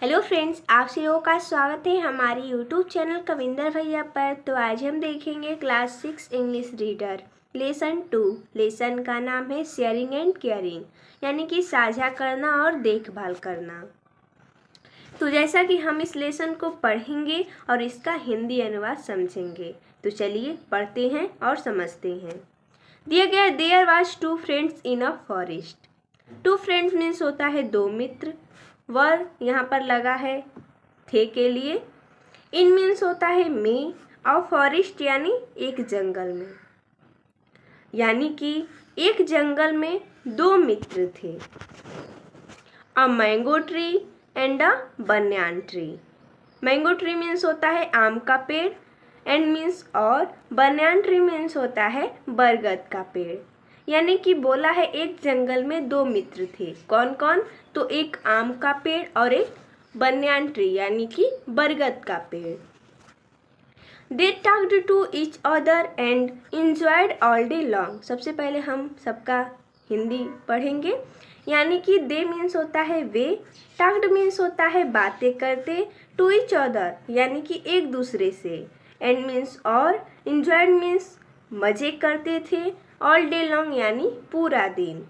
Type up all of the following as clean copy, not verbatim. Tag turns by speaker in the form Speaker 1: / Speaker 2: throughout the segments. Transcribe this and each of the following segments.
Speaker 1: Hello friends, आप सभी का स्वागत है हमारे यूट्यूब चैनल कविंदर भैया पर। तो आज हम देखेंगे class 6 English reader lesson 2। Lesson का नाम है शेयरिंग एंड केयरिंग, यानी कि साझा करना और देखभाल करना। तो जैसा कि हम इस लेसन को पढ़ेंगे और इसका हिंदी अनुवाद समझेंगे, तो चलिए पढ़ते हैं और समझते हैं। दिया गया, there was two friends in a forest. Two friends means होता है दो मित्र। वर यहाँ पर लगा है थे के लिए। इन मीन्स होता है में, और फॉरेस्ट यानी एक जंगल में, यानी कि एक जंगल में दो मित्र थे। A mango tree and a banyan tree. Mango tree means होता है आम का पेड़, एंड मीन्स और बनियान ट्री मीन्स होता है बरगद का पेड़। यानी कि बोला है एक जंगल में दो मित्र थे। कौन कौन? तो एक आम का पेड़ और एक बनियान ट्री यानी कि बरगद का पेड़। They talked to each other and enjoyed all day long. सबसे पहले हम सबका हिंदी पढ़ेंगे। यानी कि दे मीन्स होता है वे, टॉक्ड मीन्स होता है बातें करते, टू ईच अदर यानी कि एक दूसरे से, एंड मीन्स और, इंजॉयड मीन्स मज़े करते थे, ऑल डे लॉन्ग यानी पूरा दिन।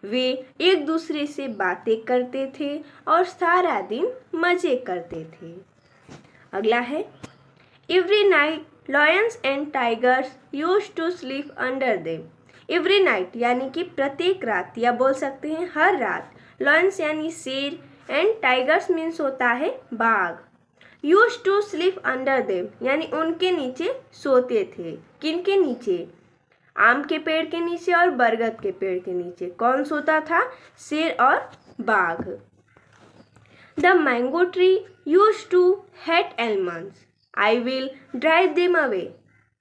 Speaker 1: वे एक दूसरे से बातें करते थे और सारा दिन मज़े करते थे। अगला है, every night lions and tigers used to sleep under them. Every night यानी कि प्रत्येक रात, या बोल सकते हैं हर रात। लायंस यानी शेर, एंड टाइगर्स मीन्स होता है बाघ। Used to sleep under them यानी उनके नीचे सोते थे। किनके नीचे? आम के पेड़ के नीचे और बरगद के पेड़ के नीचे। कौन सोता था? शेर और बाघ। The mango tree used to hate animals, I will drive them away.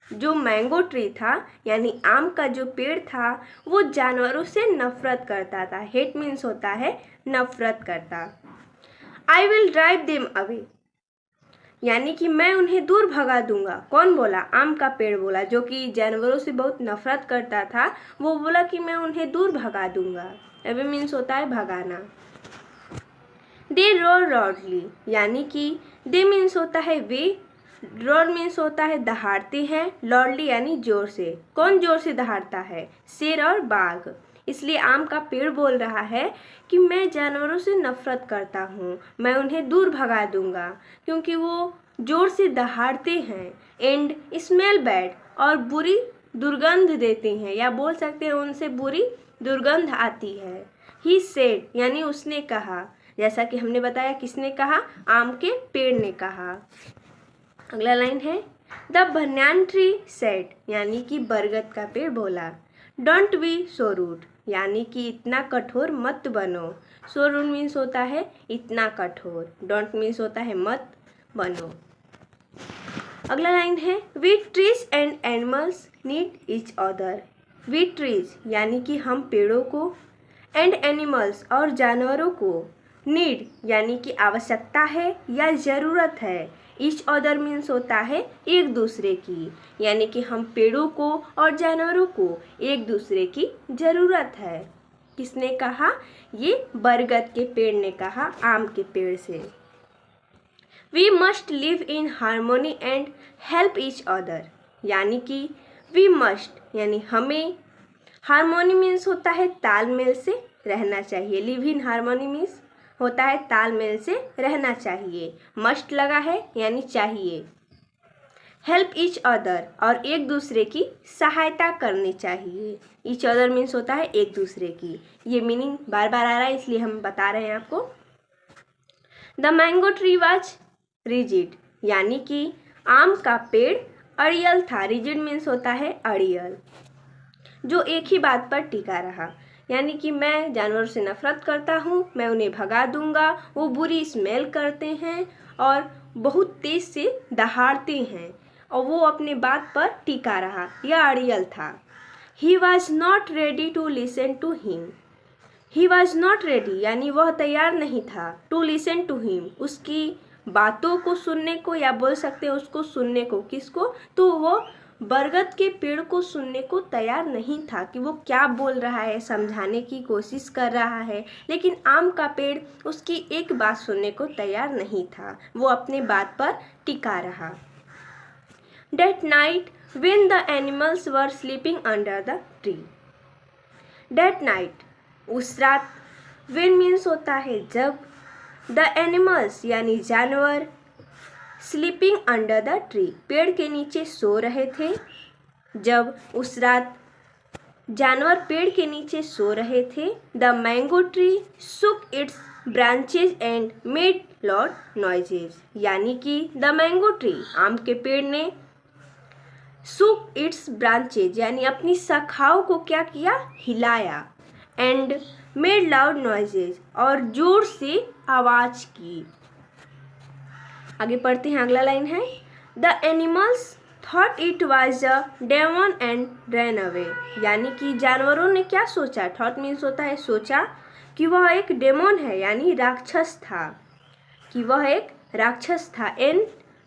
Speaker 1: जो मैंगो ट्री था यानी आम का जो पेड़ था, वो जानवरों से नफरत करता था। हेट मीन्स होता है नफरत करता। आई विल ड्राइव देम अवे यानी कि मैं उन्हें दूर भगा दूंगा। कौन बोला? आम का पेड़ बोला, जो कि जानवरों से बहुत नफरत करता था। वो बोला कि मैं उन्हें दूर भगा दूंगा। अवे मीन्स होता है भगाना। दे रोर लाउडली यानी कि दे मीन्स होता है वे, रोर मीन्स होता है दहाड़ते हैं, लाउडली यानी जोर से। कौन जोर से दहाड़ता है? शेर और बाघ। इसलिए आम का पेड़ बोल रहा है कि मैं जानवरों से नफरत करता हूँ, मैं उन्हें दूर भगा दूंगा क्योंकि वो जोर से दहाड़ते हैं। एंड स्मेल बैड और बुरी दुर्गंध देते हैं, या बोल सकते हैं उनसे बुरी दुर्गंध आती है। ही सेड यानी उसने कहा, जैसा कि हमने बताया किसने कहा? आम के पेड़ ने कहा। अगला लाइन है, द बनियान ट्री सेड यानी कि बरगद का पेड़ बोला, डोंट बी सो रूड यानी कि इतना कठोर मत बनो। सो रूड मीन्स होता है इतना कठोर, डोंट मीन्स होता है मत बनो। अगला लाइन है, we trees and animals need each other. We trees यानी कि हम पेड़ों को, एंड एनिमल्स और जानवरों को, नीड यानी कि आवश्यकता है या ज़रूरत है। ईच अदर मीन्स होता है एक दूसरे की, यानी कि हम पेड़ों को और जानवरों को एक दूसरे की ज़रूरत है। किसने कहा? ये बरगद के पेड़ ने कहा आम के पेड़ से। We must live in harmony and help each other यानी कि वी मस्ट यानी हमें, हार्मोनी मीन्स होता है तालमेल से रहना चाहिए। लिव इन हार्मोनी मीन्स होता है तालमेल से रहना चाहिए। मस्ट लगा है यानी चाहिए। हेल्प ईच अदर और एक दूसरे की सहायता करनी चाहिए। ईच अदर मीन्स होता है एक दूसरे की। ये मीनिंग बार बार आ रहा है इसलिए हम बता रहे हैं आपको। The mango tree was rigid यानी कि आम का पेड़ अड़ियल था। रिजिड मीन्स होता है अड़ियल, जो एक ही बात पर टिका रहा। यानी कि मैं जानवरों से नफरत करता हूँ, मैं उन्हें भगा दूंगा, वो बुरी स्मेल करते हैं और बहुत तेज से दहाड़ते हैं, और वो अपने बात पर टिका रहा। यह अड़ियल था। He was not ready to listen to him. He was not ready यानी वह तैयार नहीं था, टू लिसन टू हिम उसकी बातों को सुनने को, या बोल सकते हैं उसको सुनने को। किसको? तो वो बरगद के पेड़ को सुनने को तैयार नहीं था कि वो क्या बोल रहा है, समझाने की कोशिश कर रहा है, लेकिन आम का पेड़ उसकी एक बात सुनने को तैयार नहीं था। वो अपने बात पर टिका रहा। That night when the animals were sleeping under the tree. That night, उस रात, when means होता है जब, the animals यानी जानवर, sleeping under the tree पेड़ के नीचे सो रहे थे। जब उस रात जानवर पेड़ के नीचे सो रहे थे, the mango tree shook its branches and made loud noises, यानी कि the mango tree आम के पेड़ ने shook its branches यानी अपनी शाखाओं को क्या किया, हिलाया, and made loud noises और जोर से आवाज की। आगे पढ़ते हैं, अगला लाइन है, the animals thought it was a demon and ran away, यानी कि जानवरों ने क्या सोचा, थॉट मीन्स होता है सोचा, कि वह एक डेमन है यानी राक्षस था, कि वह एक राक्षस था, एंड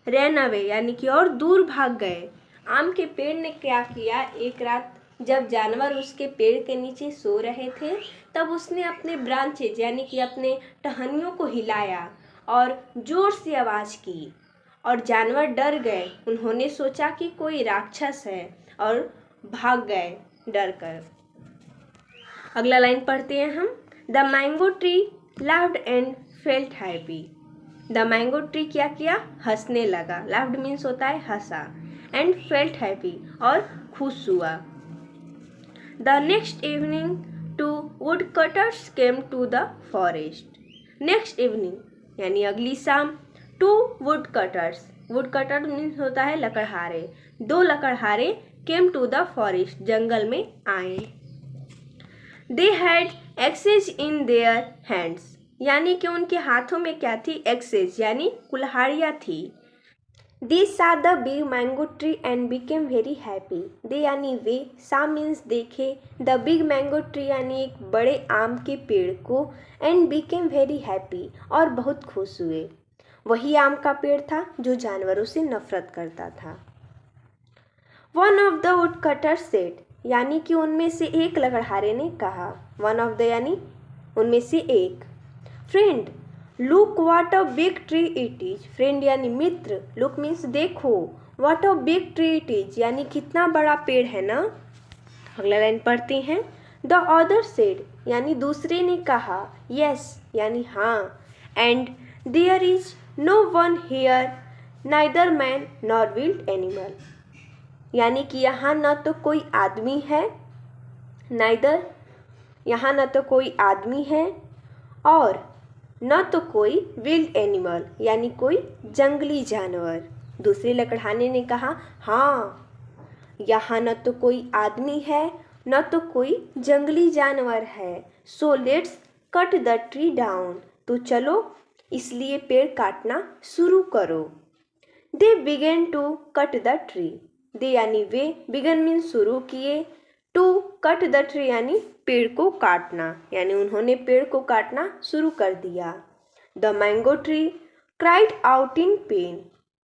Speaker 1: रैन अवे यानी कि और दूर भाग गए। आम के पेड़ ने क्या किया, एक रात जब जानवर उसके पेड़ के नीचे सो रहे थे, तब उसने अपने ब्रांचेज यानी कि अपने टहनियों को हिलाया और जोर से आवाज़ की, और जानवर डर गए। उन्होंने सोचा कि कोई राक्षस है और भाग गए डर कर। अगला लाइन पढ़ते हैं हम, the mango tree laughed and felt happy. The mango tree क्या किया, हंसने लगा, लाफ्ड मीन्स होता है हंसा, एंड फेल्ट हैप्पी और खुश हुआ। The next evening two wood cutters came to the forest. Next evening यानी अगली शाम, two wood cutters, wood cutter means होता है लकड़हारे, दो लकड़हारे केम टू द फॉरेस्ट जंगल में आए। They had axes in their hands, यानी कि उनके हाथों में क्या थी, एक्सेज यानी कुल्हाड़ियाँ थी। They saw the big mango tree and became very happy. They यानी वे, saw means देखे, the big mango tree यानी एक बड़े आम के पेड़ को, and became very happy और बहुत खुश हुए। वही आम का पेड़ था जो जानवरों से नफरत करता था। One of the woodcutters said, यानी कि उनमें से एक लकड़हारे ने कहा, one of the यानी उनमें से एक, friend look what a big tree it is, friend यानी मित्र, लुक मीन्स देखो, what a big tree it is यानी कितना बड़ा पेड़ है ना। अगला लाइन पढ़ते हैं, द अदर सेड यानी दूसरे ने कहा, यस यानी हाँ, and there is no one here neither man nor wild animal, यानी कि यहाँ न तो कोई आदमी है, नाइदर यहाँ न तो कोई आदमी है और न तो कोई विल्ड एनिमल यानी कोई जंगली जानवर। दूसरे लकड़हारे ने कहा, हाँ यहाँ न तो कोई आदमी है न तो कोई जंगली जानवर है, so let's cut the tree down, तो चलो इसलिए पेड़ काटना शुरू करो। They begin to cut the tree, they यानी वे, बिगन मीन शुरू किए, टू कट द ट्री यानी पेड़ को काटना, यानी उन्होंने पेड़ को काटना शुरू कर दिया। The mango tree cried out in pen,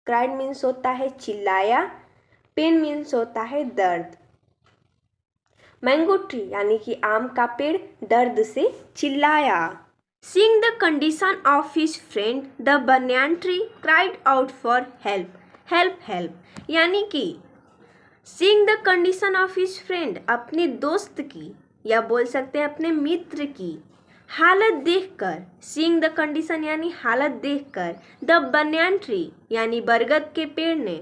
Speaker 1: cried means होता है चिल्लाया, पेन मीन्स होता है दर्द। मैंगो ट्री यानी कि आम का पेड़ दर्द से चिल्लाया। Seeing the condition of his friend the banyan tree cried out for help, help help, यानी कि seeing the condition of his friend अपने दोस्त की या बोल सकते हैं अपने मित्र की हालत देखकर, सीइंग द कंडीशन यानी हालत देखकर, द बनियान ट्री यानी बरगद के पेड़ ने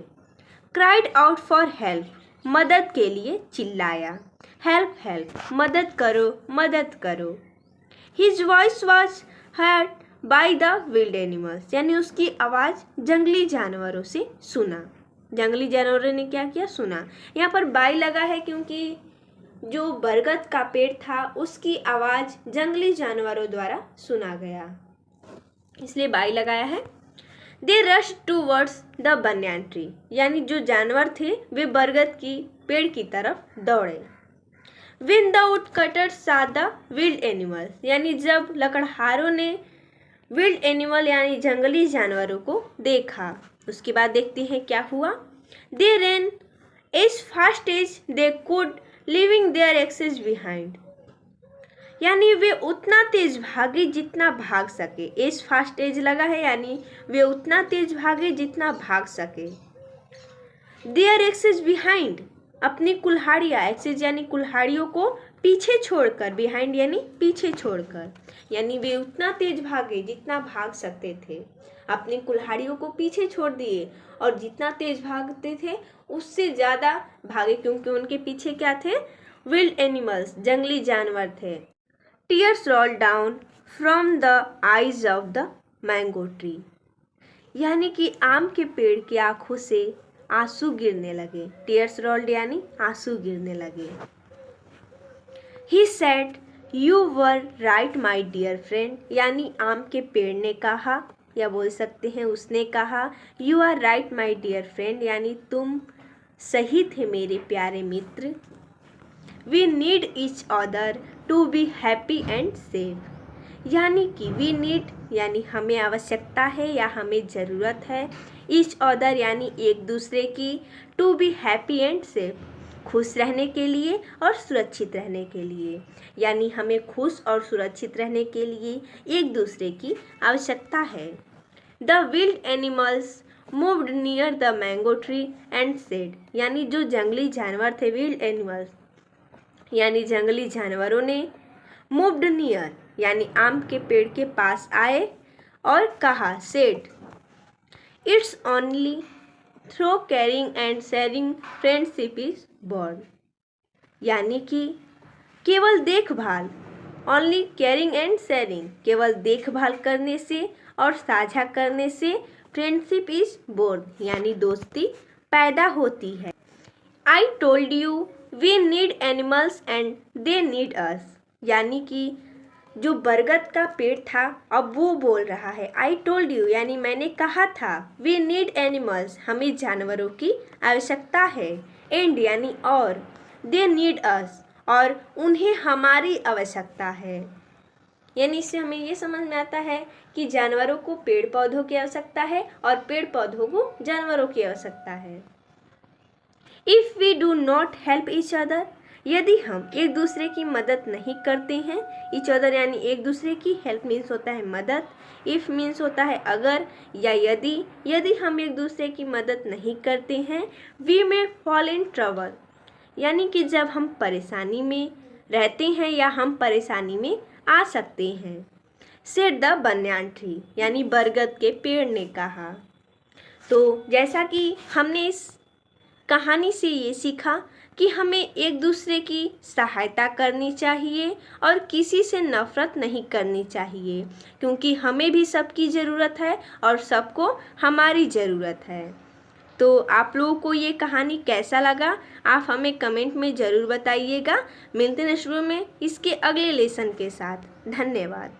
Speaker 1: क्राइड आउट फॉर हेल्प मदद के लिए चिल्लाया, हेल्प हेल्प मदद करो मदद करो। His voice was heard by the wild animals, यानी उसकी आवाज़ जंगली जानवरों से सुना, जंगली जानवरों ने क्या किया, सुना। यहाँ पर बाय लगा है क्योंकि जो बरगद का पेड़ था उसकी आवाज़ जंगली जानवरों द्वारा सुना गया, इसलिए बाय लगाया है। They rush towards the banyan tree, यानी जो जानवर थे वे बरगद की पेड़ की तरफ दौड़े। When the woodcutters saw the wild animals, यानी जब लकड़हारों ने विल्ड एनिमल यानी जंगली जानवरों को देखा, उसके बाद देखते हैं क्या हुआ। They ran as fast as they could leaving their axes behind, यानी वे उतना तेज भागे जितना भाग सके। एज फास्ट एज लगा है यानी वे उतना तेज भागे जितना भाग सके। देयर एक्सेस बिहाइंड, अपनी कुल्हाड़ियाँ, एक्सेस यानी कुल्हाड़ियों को पीछे छोड़कर, बिहाइंड यानी पीछे छोड़कर, यानी वे उतना तेज भागे जितना भाग सकते थे, अपनी कुल्हाड़ियों को पीछे छोड़ दिए और जितना तेज भागते थे उससे ज़्यादा भागे, क्योंकि उनके पीछे क्या थे? विल्ड एनिमल्स, जंगली जानवर थे। Tears roll down from the eyes of the mango tree, यानी कि आम के पेड़ की आंखों से आंसू गिरने लगे। टीयर्स रोल्ड यानी आंसू गिरने लगे। He said you were right my dear friend, यानी आम के पेड़ ने कहा, या बोल सकते हैं उसने कहा, you are right my dear friend, यानी तुम सही थे मेरे प्यारे मित्र। We need each other to be happy and safe, यानी कि वी नीड यानी हमें आवश्यकता है या हमें ज़रूरत है, ईच अदर यानी एक दूसरे की, to be happy and safe, खुश रहने के लिए और सुरक्षित रहने के लिए, यानी हमें खुश और सुरक्षित रहने के लिए एक दूसरे की आवश्यकता है। The wild animals moved near the mango tree and said, यानी जो जंगली जानवर थे, विल्ड एनिमल्स यानी जंगली जानवरों ने, मूव्ड नियर यानी आम के पेड़ के पास आए और कहा, said it's only through caring and sharing friendship is born, यानी कि केवल देखभाल, ओनली केयरिंग एंड शेयरिंग, केवल देखभाल करने से और साझा करने से फ्रेंडशिप इज बोर्न यानी दोस्ती पैदा होती है। I told you we need animals and they need us, यानी कि जो बरगद का पेड़ था अब वो बोल रहा है, आई टोल्ड यू यानी मैंने कहा था, वी नीड एनिमल्स हमें जानवरों की आवश्यकता है, एंड यानी और, दे नीड अस और उन्हें हमारी आवश्यकता है। यानी इससे हमें ये समझ में आता है कि जानवरों को पेड़ पौधों की आवश्यकता है और पेड़ पौधों को जानवरों की आवश्यकता है। If we do not help each other, यदि हम एक दूसरे की मदद नहीं करते हैं, ईच अदर यानी एक दूसरे की, हेल्प मीन्स होता है मदद, इफ़ मीन्स होता है अगर या यदि हम एक दूसरे की मदद नहीं करते हैं, we may fall in trouble, यानी कि जब हम परेशानी में रहते हैं या हम परेशानी में आ सकते हैं। सेड द बन्यान ट्री, यानी बरगद के पेड़ ने कहा। तो जैसा कि हमने इस कहानी से ये सीखा कि हमें एक दूसरे की सहायता करनी चाहिए और किसी से नफ़रत नहीं करनी चाहिए, क्योंकि हमें भी सबकी ज़रूरत है और सबको हमारी ज़रूरत है। तो आप लोगों को ये कहानी कैसा लगा आप हमें कमेंट में ज़रूर बताइएगा। मिलते हैं शुरू में इसके अगले लेसन के साथ। धन्यवाद।